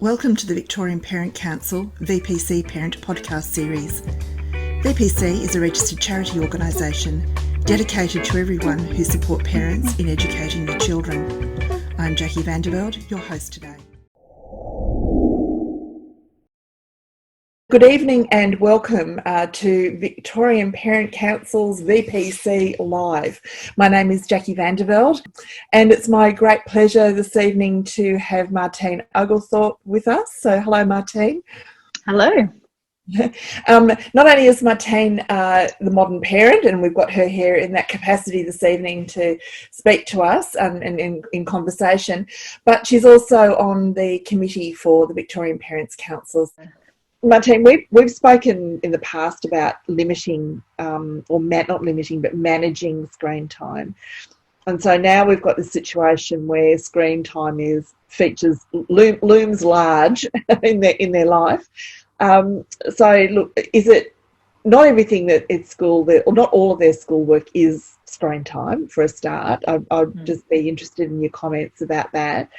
Welcome to the Victorian Parent Council VPC Parent Podcast Series. VPC is a registered charity organisation dedicated to everyone who support parents in educating their children. I'm Jackie Vandervelde, your host today. Good evening and welcome to Victorian Parent Council's VPC Live. My name is Jackie Vandervelde and it's my great pleasure this evening to have Martine Oglethorpe with us. So hello Martine. Hello. Not only is Martine the modern parent, and we've got her here in that capacity this evening to speak to us and in conversation, but she's also on the committee for the Victorian Parents Council. Martine, we've spoken in the past about limiting, not limiting, but managing screen time. And so now we've got the situation where screen time looms large in their life. So look, is it not everything that at school, or not all of their schoolwork is screen time for a start? I'd just be interested in your comments about that.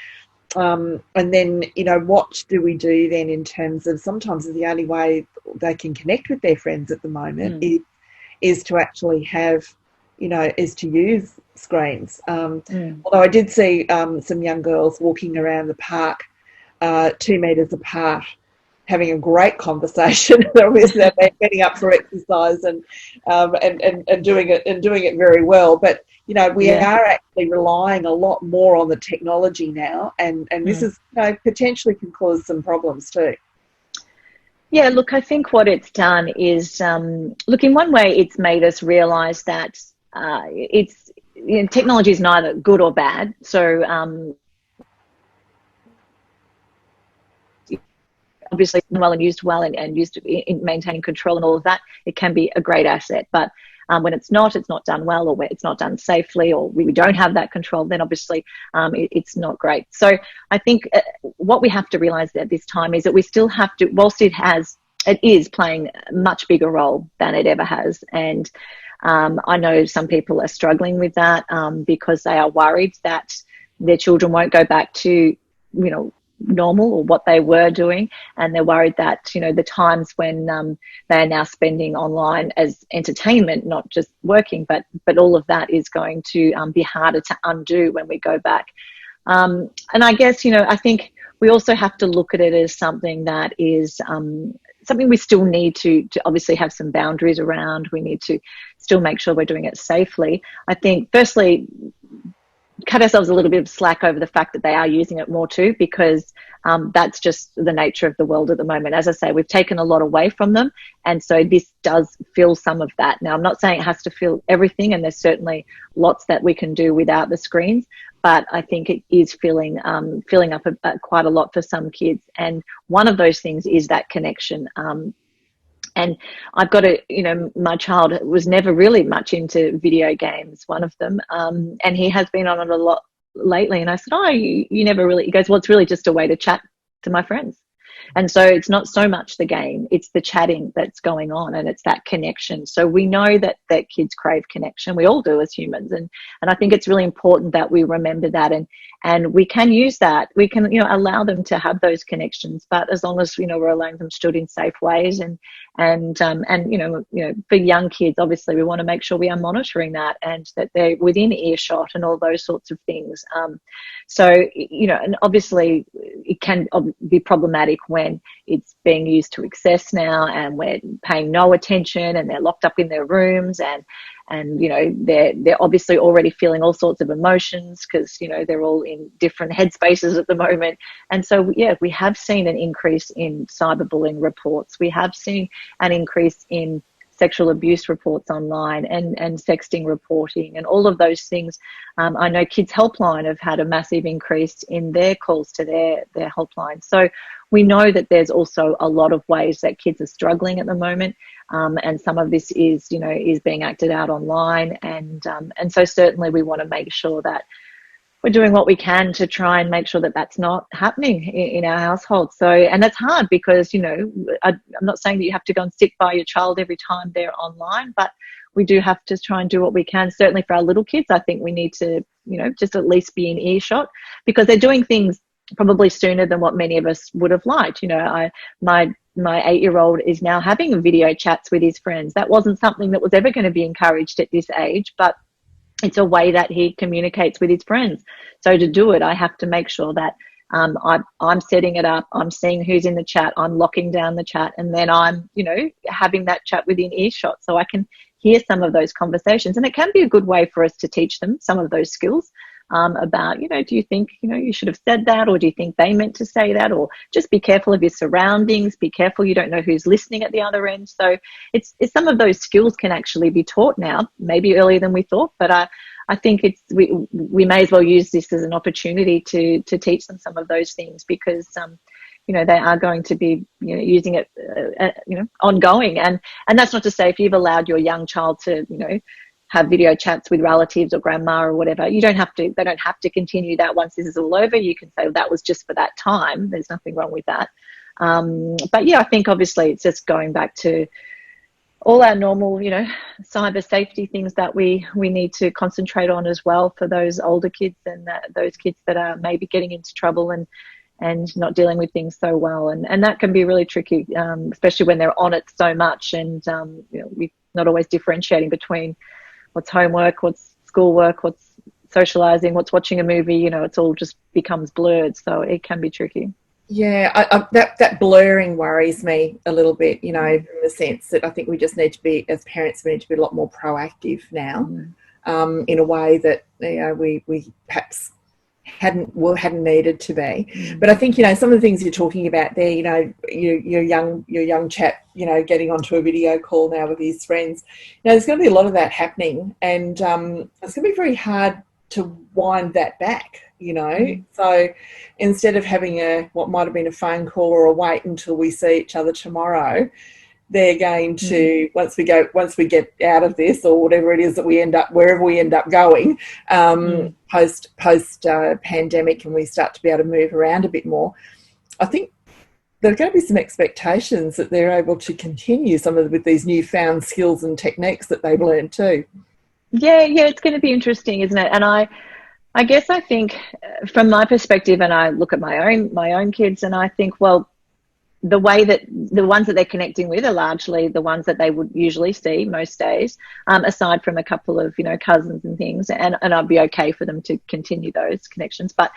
And then, what do we do then in terms of sometimes the only way they can connect with their friends at the moment is to actually have, is to use screens. Although I did see some young girls walking around the park 2 metres apart having a great conversation. Obviously they're getting up for exercise and doing it very well. But we are actually relying a lot more on the technology now, and this is potentially can cause some problems too. Yeah, look, I think what it's done is, in one way, it's made us realise that technology is neither good or bad. So obviously, well and used well and used in maintaining control and all of that, it can be a great asset. But when it's not done well, or when it's not done safely, or we don't have that control, then obviously it's not great. So I think what we have to realise at this time is that we still have to, whilst it is playing a much bigger role than it ever has. And I know some people are struggling with that because they are worried that their children won't go back to, normal or what they were doing, and they're worried that the times when they are now spending online as entertainment, not just working, but all of that is going to be harder to undo when we go back. And I guess I think we also have to look at it as something that is something we still need to obviously have some boundaries around. We need to still make sure we're doing it safely. I think firstly, cut ourselves a little bit of slack over the fact that they are using it more too, because that's just the nature of the world at the moment. As I say, we've taken a lot away from them, and so this does fill some of that. Now, I'm not saying it has to fill everything, and there's certainly lots that we can do without the screens, but I think it is filling up quite a lot for some kids. And one of those things is that connection. And I've got my child was never really much into video games, one of them, and he has been on it a lot lately. And I said, you never really, he goes, well, it's really just a way to chat to my friends. And so it's not so much the game, it's the chatting that's going on, and it's that connection. So we know that kids crave connection. We all do as humans. And I think it's really important that we remember that, and we can use that. We can, allow them to have those connections, but as long as, we're allowing them to do it in safe ways. And for young kids, obviously we want to make sure we are monitoring that and that they're within earshot and all those sorts of things. And obviously it can be problematic when it's being used to excess now, and we're paying no attention, and they're locked up in their rooms, and they're obviously already feeling all sorts of emotions because they're all in different headspaces at the moment. And so we have seen an increase in cyberbullying reports. We have seen an increase in sexual abuse reports online and sexting reporting and all of those things. I know Kids Helpline have had a massive increase in their calls to their helpline. So we know that there's also a lot of ways that kids are struggling at the moment, and some of this is being acted out online, and so certainly we want to make sure that we're doing what we can to try and make sure that that's not happening in our household. So, and that's hard because, I'm not saying that you have to go and sit by your child every time they're online, but we do have to try and do what we can. Certainly for our little kids, I think we need to, just at least be in earshot, because they're doing things probably sooner than what many of us would have liked. You know, my 8-year-old is now having video chats with his friends. That wasn't something that was ever going to be encouraged at this age, but it's a way that he communicates with his friends. So to do it, I have to make sure that I'm setting it up, I'm seeing who's in the chat, I'm locking down the chat, and then I'm, you know, having that chat within earshot so I can hear some of those conversations. And it can be a good way for us to teach them some of those skills about, you know, do you think, you know, you should have said that, or do you think they meant to say that, or just be careful of your surroundings, be careful, you don't know who's listening at the other end. So it's some of those skills can actually be taught now, maybe earlier than we thought, but I think we may as well use this as an opportunity to teach them some of those things, because you know, they are going to be, you know, using it you know, ongoing, and that's not to say if you've allowed your young child to, you know, have video chats with relatives or grandma or whatever, they don't have to continue that once this is all over. You can say, well, that was just for that time, there's nothing wrong with that. But yeah, I think obviously it's just going back to all our normal, you know, cyber safety things that we need to concentrate on as well for those older kids and those kids that are maybe getting into trouble and not dealing with things so well. And that can be really tricky, especially when they're on it so much, and you know, we're not always differentiating between what's homework, what's schoolwork, what's socializing, what's watching a movie. You know, it's all just becomes blurred, so it can be tricky. Yeah, that blurring worries me a little bit, you know, in the sense that I think we just need to be, as parents, we need to be a lot more proactive now, in a way that, you know, we perhaps hadn't needed to be. But I think, you know, some of the things you're talking about there, you know, your young chap, you know, getting onto a video call now with his friends, you know, there's going to be a lot of that happening, and it's going to be very hard to wind that back, you know. So instead of having what might have been a phone call or a wait until we see each other tomorrow, they're going to, once we get out of this, or whatever it is that we end up, wherever we end up going, post pandemic, and we start to be able to move around a bit more, I think there are going to be some expectations that they're able to continue with these newfound skills and techniques that they've learned too. Yeah, it's going to be interesting, isn't it? And I guess I think from my perspective, and I look at my own kids, and I think, well, the way that the ones that they're connecting with are largely the ones that they would usually see most days, aside from a couple of, you know, cousins and things, and I'd be okay for them to continue those connections. But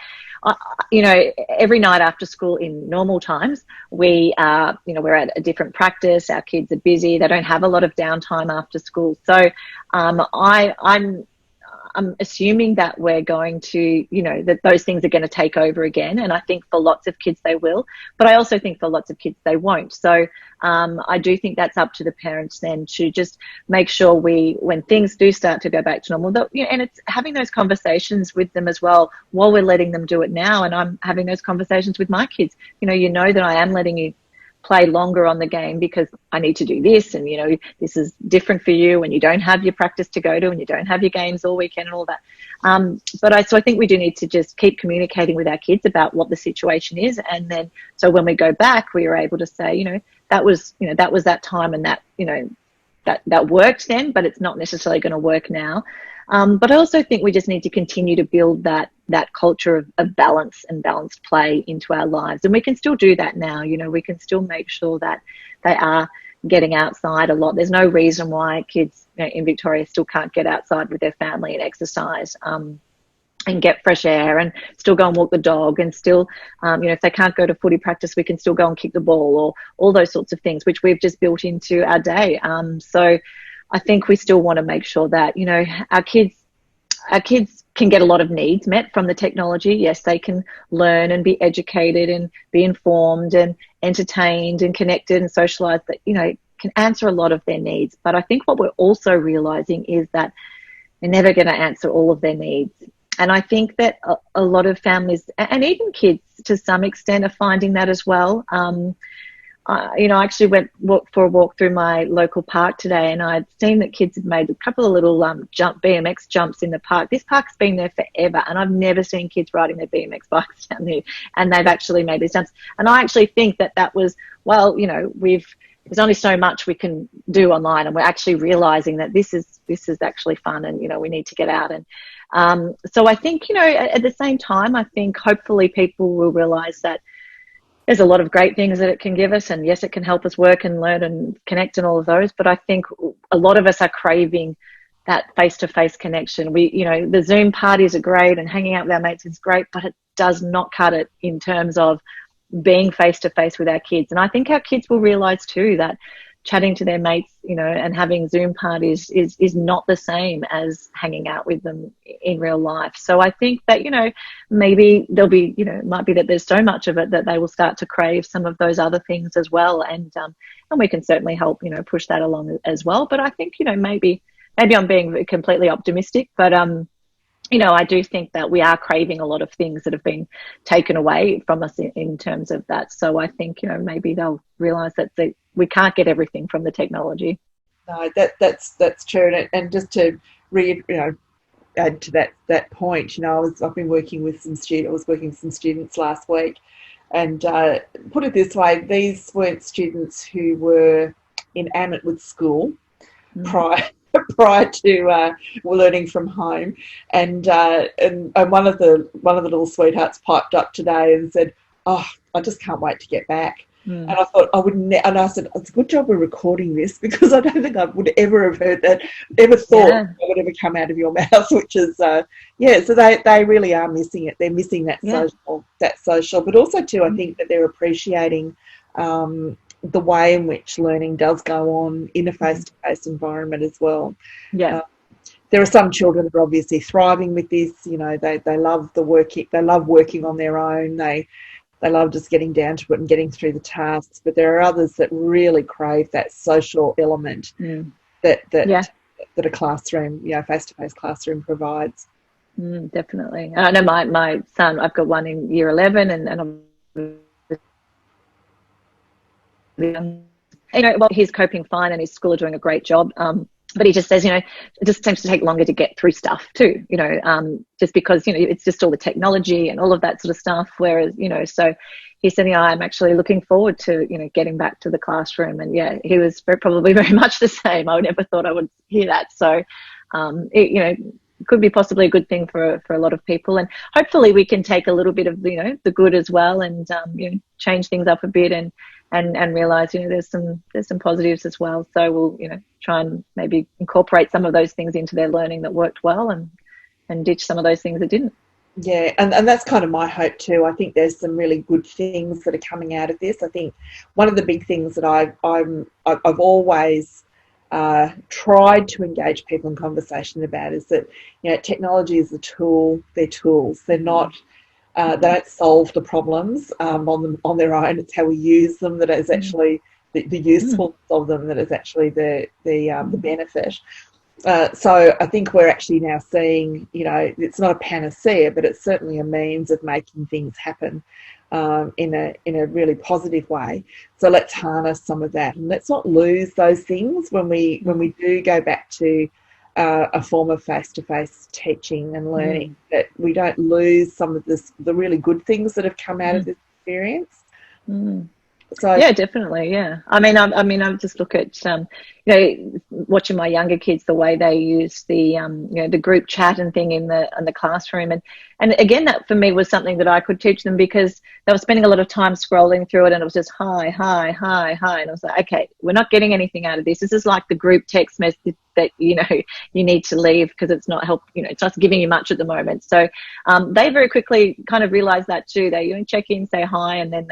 you know, every night after school in normal times, we are, you know, we're at a different practice. Our kids are busy. They don't have a lot of downtime after school. So I'm assuming that we're going to, you know, that those things are going to take over again. And I think for lots of kids they will, but I also think for lots of kids they won't. So I do think that's up to the parents then to just make sure when things do start to go back to normal, that, you know, and it's having those conversations with them as well while we're letting them do it now. And I'm having those conversations with my kids. You know that I am letting you play longer on the game because I need to do this, and, you know, this is different for you when you don't have your practice to go to and you don't have your games all weekend and all that. So I think we do need to just keep communicating with our kids about what the situation is, and then so when we go back, we are able to say, you know, that was that time, and that, you know, that worked then, but it's not necessarily going to work now. But I also think we just need to continue to build that culture of balance and balanced play into our lives. And we can still do that now. You know, we can still make sure that they are getting outside a lot. There's no reason why kids, you know, in Victoria still can't get outside with their family and exercise and get fresh air, and still go and walk the dog, and still, you know, if they can't go to footy practice, we can still go and kick the ball, or all those sorts of things, which we've just built into our day. So I think we still want to make sure that, you know, our kids can get a lot of needs met from the technology. Yes, they can learn and be educated and be informed and entertained and connected and socialized, that, you know, can answer a lot of their needs. But I think what we're also realizing is that they're never going to answer all of their needs. And I think that a lot of families, and even kids to some extent, are finding that as well. You know, I actually went for a walk through my local park today, and I'd seen that kids had made a couple of little BMX jumps in the park. This park's been there forever, and I've never seen kids riding their BMX bikes down there, and they've actually made these jumps. And I actually think that was, well, you know, there's only so much we can do online, and we're actually realizing that this is actually fun, and we need to get out. And so I think at the same time, I think hopefully people will realize that there's a lot of great things that it can give us, and yes, it can help us work and learn and connect and all of those, but I think a lot of us are craving that face-to-face connection. The Zoom parties are great and hanging out with our mates is great, but it does not cut it in terms of being face-to-face with our kids. And I think our kids will realize too that chatting to their mates, and having Zoom parties is not the same as hanging out with them in real life. So I think that, maybe there'll be, it might be that there's so much of it that they will start to crave some of those other things as well. And we can certainly help, push that along as well. But I think, maybe I'm being completely optimistic, but I do think that we are craving a lot of things that have been taken away from us in terms of that. So I think, maybe they'll realise that we can't get everything from the technology. No, that's true. And just to add to that point, I've been working with some students. I was working with some students last week, and put it this way: these weren't students who were enamored with school prior to learning from home, and one of the little sweethearts piped up today and said, "Oh, I just can't wait to get back." And I thought I wouldn't, and I said, "It's a good job we're recording this, because I don't think I would ever have heard that, ever thought that would ever come out of your mouth." Which is, so they really are missing it. They're missing that social, but also too, I think that they're appreciating the way in which learning does go on in a face-to-face environment as well. Yeah. There are some children that are obviously thriving with this. They love the working. They love working on their own. They love just getting down to it and getting through the tasks. But there are others that really crave that social element that a classroom, face-to-face classroom provides. Definitely. I know my son. I've got one in year 11, and he's coping fine, and his school are doing a great job. But he just says, it just seems to take longer to get through stuff too, just because, it's just all the technology and all of that sort of stuff. Whereas, so he said, I'm actually looking forward to, getting back to the classroom. And he was probably very much the same. I never thought I would hear that. So, it could be possibly a good thing for a lot of people. And hopefully we can take a little bit of, the good as well, and, change things up a bit and realize, there's some positives as well. So we'll, try and maybe incorporate some of those things into their learning that worked well, and ditch some of those things that didn't. Yeah, and that's kind of my hope too. I think there's some really good things that are coming out of this. I think one of the big things that I've always tried to engage people in conversation about is that, technology is a tool. They're tools. They're not. They don't solve the problems on their own. It's how we use them that is actually the usefulness of them that is actually the benefit. So I think we're actually now seeing, it's not a panacea, but it's certainly a means of making things happen in a really positive way. So let's harness some of that, and let's not lose those things when we do go back to a form of face-to-face teaching and learning, that we don't lose some of the really good things that have come out of this experience. So yeah, definitely. Yeah. I just look at, watching my younger kids, the way they use the, the group chat and thing in the classroom. And again, that for me was something that I could teach them, because they were spending a lot of time scrolling through it, and it was just hi. And I was like, okay, we're not getting anything out of this. This is like the group text message that, you need to leave, because it's not it's not giving you much at the moment. So they very quickly kind of realized that too. They check in, say hi, and then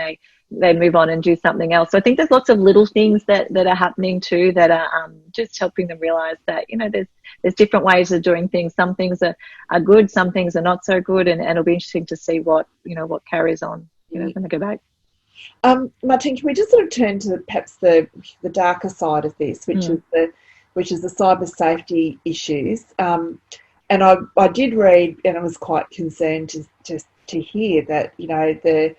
they move on and do something else. So I think there's lots of little things that are happening too, that are just helping them realize that, there's different ways of doing things. Some things are good, some things are not so good, and it'll be interesting to see what carries on, when they go back. Martine, can we just sort of turn to perhaps the darker side of this, which is the cyber safety issues. And I did read, and I was quite concerned to hear that, the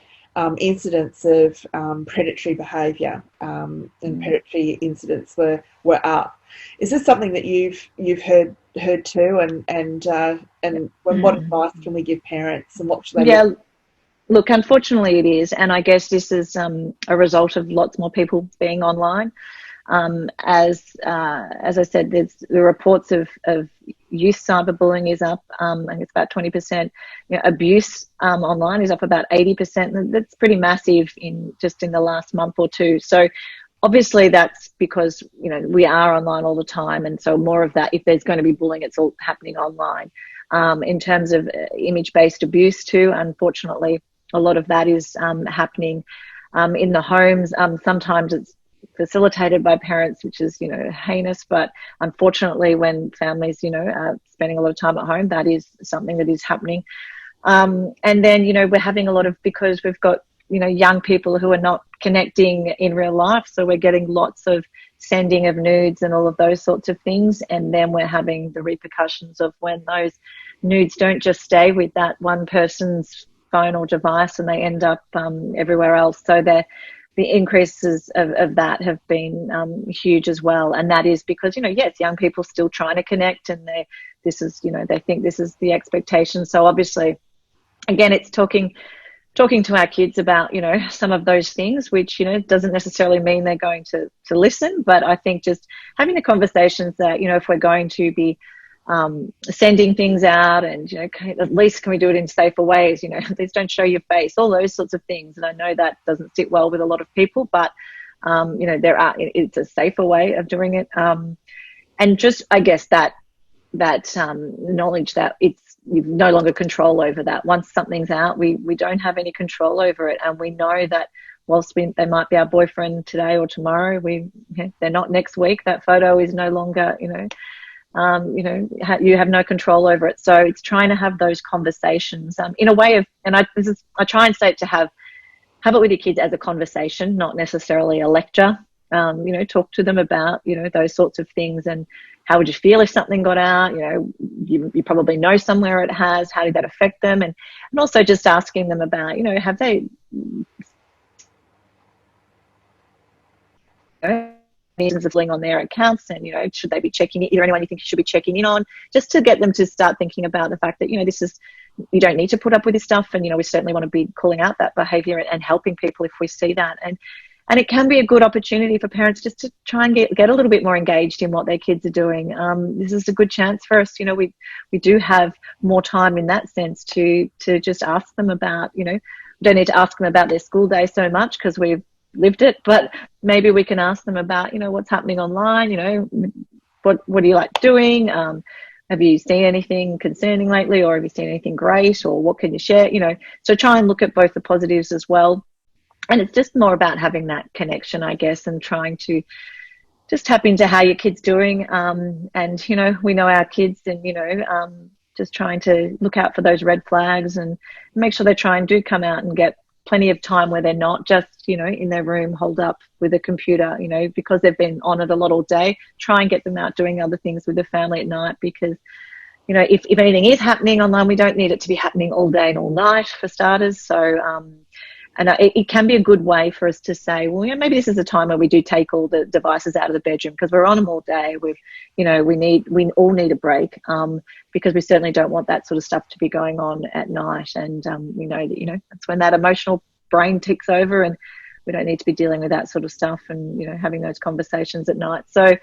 incidents of predatory behaviour and predatory incidents were up. Is this something that you've heard too? And what advice can we give parents, and what should they do? Look, unfortunately it is, and I guess this is a result of lots more people being online. As I said, there's the reports of youth cyberbullying is up. I think it's about 20%. Abuse online is up about 80%. That's pretty massive in the last month or two. So obviously that's because we are online all the time, and so more of that, if there's going to be bullying, it's all happening online. In terms of image-based abuse too, unfortunately, a lot of that is happening in the homes. Sometimes it's facilitated by parents, which is heinous, but unfortunately when families are spending a lot of time at home, that is something that is happening. And then we're having a lot of, because we've got young people who are not connecting in real life, so we're getting lots of sending of nudes and all of those sorts of things, and then we're having the repercussions of when those nudes don't just stay with that one person's phone or device and they end up everywhere else. So the increases of that have been huge as well, and that is because yes, young people still trying to connect, and they think this is the expectation. So obviously, again, it's talking to our kids about some of those things, which doesn't necessarily mean they're going to listen, but I think just having the conversations that if we're going to be sending things out, and at least can we do it in safer ways, please don't show your face, all those sorts of things. And I know that doesn't sit well with a lot of people, but it's a safer way of doing it, and just I guess that knowledge that you've no longer control over that. Once something's out, we don't have any control over it, and we know that whilst they might be our boyfriend today or tomorrow, they're not next week. That photo is no longer you have no control over it. So it's trying to have those conversations in a way of, and I try and say it to have it with your kids as a conversation, not necessarily a lecture. Talk to them about those sorts of things, and how would you feel if something got out? You probably know somewhere it has. How did that affect them? And also just asking them about have they reasons of fling on their accounts, and should they be checking it? Is there anyone you think you should be checking in on? Just to get them to start thinking about the fact that this is, you don't need to put up with this stuff, and we certainly want to be calling out that behaviour and helping people if we see that. And it can be a good opportunity for parents just to try and get a little bit more engaged in what their kids are doing. This is a good chance for us. We do have more time in that sense to just ask them about, we don't need to ask them about their school day so much because we've lived it, but maybe we can ask them about, what's happening online, what do you like doing? Have you seen anything concerning lately, or have you seen anything great, or what can you share? So try and look at both the positives as well. And it's just more about having that connection, I guess, and trying to just tap into how your kid's doing. And, we know our kids, and, just trying to look out for those red flags and make sure they try and do come out and get plenty of time where they're not just, in their room holed up with a computer, because they've been on it a lot all day. Try and get them out doing other things with the family at night, because, if anything is happening online, we don't need it to be happening all day and all night, for starters. So, and it can be a good way for us to say, well, maybe this is a time where we do take all the devices out of the bedroom because we're on them all day. We all need a break, because we certainly don't want that sort of stuff to be going on at night. And we know that, that's when that emotional brain ticks over, and we don't need to be dealing with that sort of stuff and, having those conversations at night. So,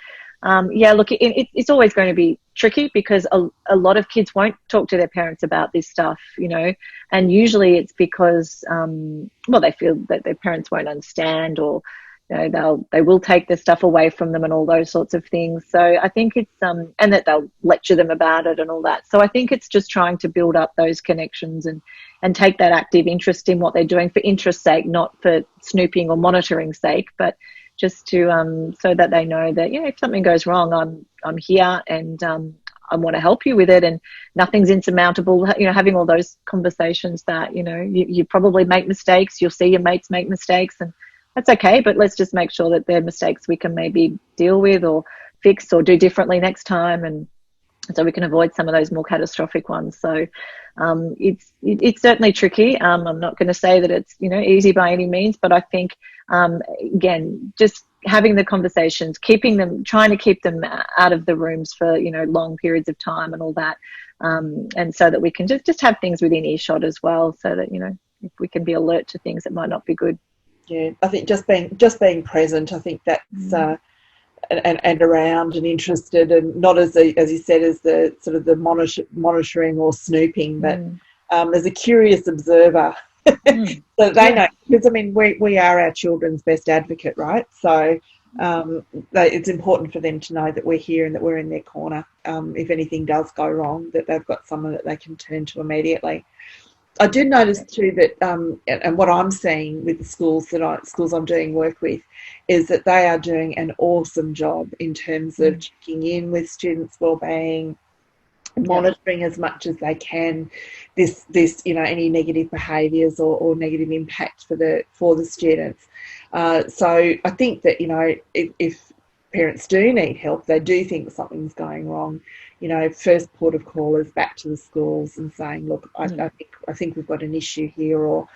look, it's always going to be tricky because a lot of kids won't talk to their parents about this stuff, and usually it's because, they feel that their parents won't understand, or they will take the stuff away from them and all those sorts of things. So I think it's and that they'll lecture them about it and all that. So I think it's just trying to build up those connections and take that active interest in what they're doing for interest's sake, not for snooping or monitoring sake, but just to so that they know that if something goes wrong, I'm here, and I want to help you with it, and nothing's insurmountable. Having all those conversations that you probably make mistakes, you'll see your mates make mistakes, and that's okay, but let's just make sure that they're mistakes we can maybe deal with or fix or do differently next time, and so we can avoid some of those more catastrophic ones. So it's certainly tricky. I'm not going to say that it's easy by any means, but I think again, just having the conversations, trying to keep them out of the rooms for long periods of time and all that, and so that we can just have things within earshot as well, so that if we can be alert to things that might not be good. Yeah, I think just being present, I think that's and around and interested, and not as you said, as the sort of the monitoring or snooping, but as a curious observer. So they know, because I mean we are our children's best advocate, right? So it's important for them to know that we're here and that we're in their corner. If anything does go wrong, that they've got someone that they can turn to immediately. I did notice too that, and what I'm seeing with the schools I'm doing work with, is that they are doing an awesome job in terms of checking in with students' wellbeing, monitoring as much as they can this any negative behaviours or negative impact for the students. So I think that if parents do need help, they do think something's going wrong, first port of call is back to the schools and saying, look, I think we've got an issue here, or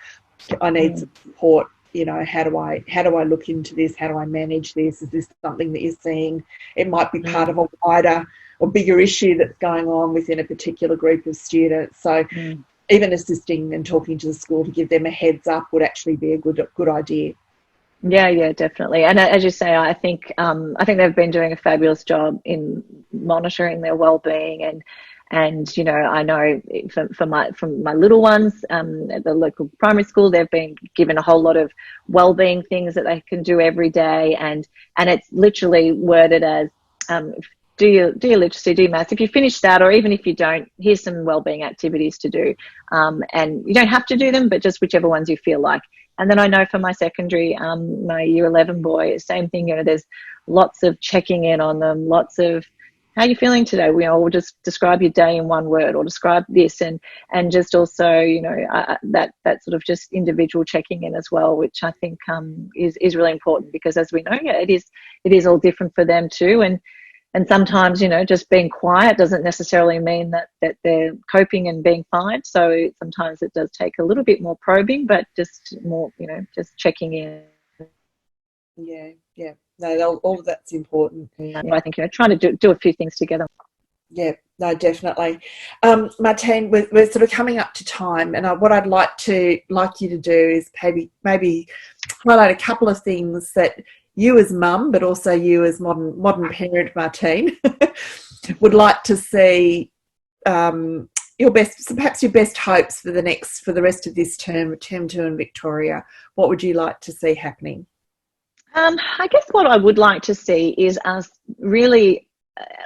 I need some support. How do I look into this? How do I manage this? Is this something that you're seeing? It might be part of a wider or bigger issue that's going on within a particular group of students. So even assisting and talking to the school to give them a heads up would actually be a good idea. Yeah, definitely. And as you say, I think they've been doing a fabulous job in monitoring their well-being, and I know from my little ones at the local primary school, they've been given a whole lot of well-being things that they can do every day, and it's literally worded as do your literacy, do your maths. If you finish that, or even if you don't, here's some wellbeing activities to do, and you don't have to do them, but just whichever ones you feel like. And then I know for my secondary, my year 11 boy, same thing. There's lots of checking in on them, lots of how are you feeling today? We'll just describe your day in one word, or describe this, and just also that sort of just individual checking in as well, which I think is really important, because as we know, it is all different for them too, and sometimes just being quiet doesn't necessarily mean that they're coping and being fine. So sometimes it does take a little bit more probing, but just more just checking in. Yeah. No, all of that's important. I think trying to do a few things together. Yeah, no, definitely. Martine, we're sort of coming up to time, and what I'd like you to do is maybe highlight a couple of things that you as mum, but also you as modern parent, Martine, would like to see your best hopes for the rest of this term 2 in Victoria. What would you like to see happening? I guess what I would like to see is us really,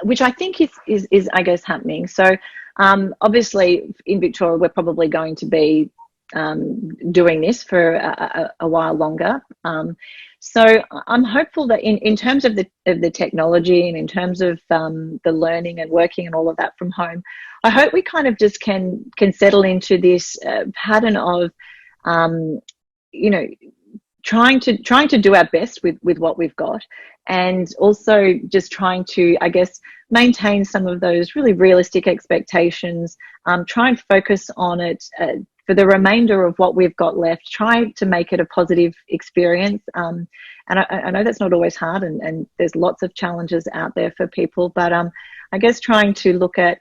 which I think is I guess happening. So obviously in Victoria we're probably going to be doing this for a while longer. So I'm hopeful that in terms of the technology, and in terms of the learning and working and all of that from home, I hope we kind of just can settle into this pattern of trying to do our best with what we've got, and also just trying to, I guess, maintain some of those really realistic expectations, try and focus on it for the remainder of what we've got left, try to make it a positive experience. And I know that's not always hard, and there's lots of challenges out there for people, but I guess trying to look at,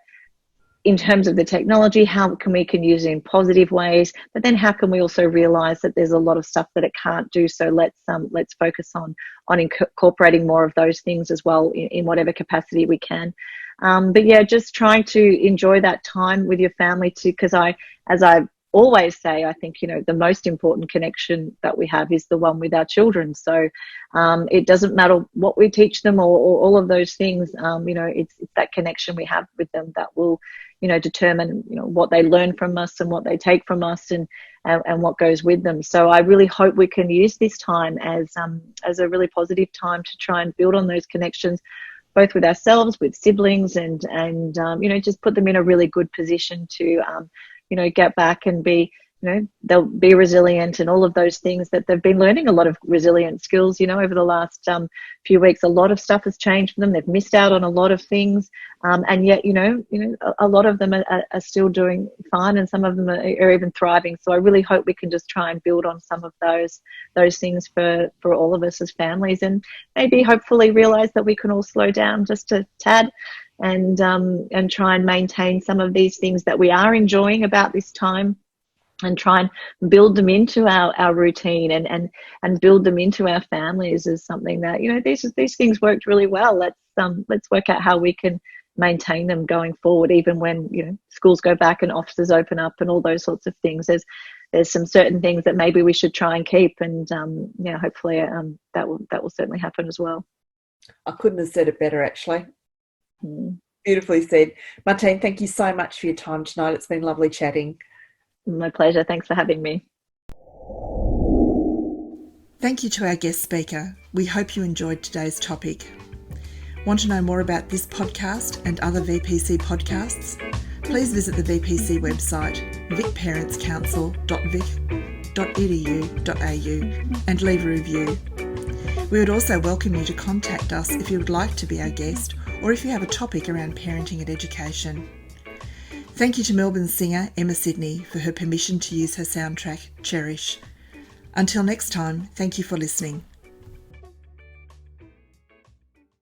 in terms of the technology, how we can use it in positive ways, but then how can we also realize that there's a lot of stuff that it can't do. So let's focus on incorporating more of those things as well in whatever capacity we can. But yeah, just trying to enjoy that time with your family too, because as I always say, I think the most important connection that we have is the one with our children. So it doesn't matter what we teach them or all of those things. It's that connection we have with them that will determine what they learn from us and what they take from us, and what goes with them. So I really hope we can use this time as a really positive time to try and build on those connections, both with ourselves, with siblings, and just put them in a really good position to get back and be, they'll be resilient, and all of those things that they've been learning, a lot of resilient skills, over the last few weeks. A lot of stuff has changed for them. They've missed out on a lot of things, and yet, a lot of them are still doing fine, and some of them are even thriving. So I really hope we can just try and build on some of those things for all of us as families, and maybe hopefully realize that we can all slow down just a tad, and try and maintain some of these things that we are enjoying about this time. and try and build them into our routine and build them into our families as something that, these things worked really well. Let's work out how we can maintain them going forward, even when schools go back and offices open up and all those sorts of things. There's some certain things that maybe we should try and keep, and hopefully that will certainly happen as well. I couldn't have said it better, actually. Beautifully said. Martine, thank you so much for your time tonight. It's been lovely chatting. My pleasure. Thanks for having me. Thank you to our guest speaker. We hope you enjoyed today's topic. Want to know more about this podcast and other VPC podcasts? Please visit the VPC website, vicparentscouncil.vic.edu.au, and leave a review. We would also welcome you to contact us if you would like to be our guest, or if you have a topic around parenting and education. Thank you to Melbourne singer Emma Sidney for her permission to use her soundtrack, Cherish. Until next time, thank you for listening.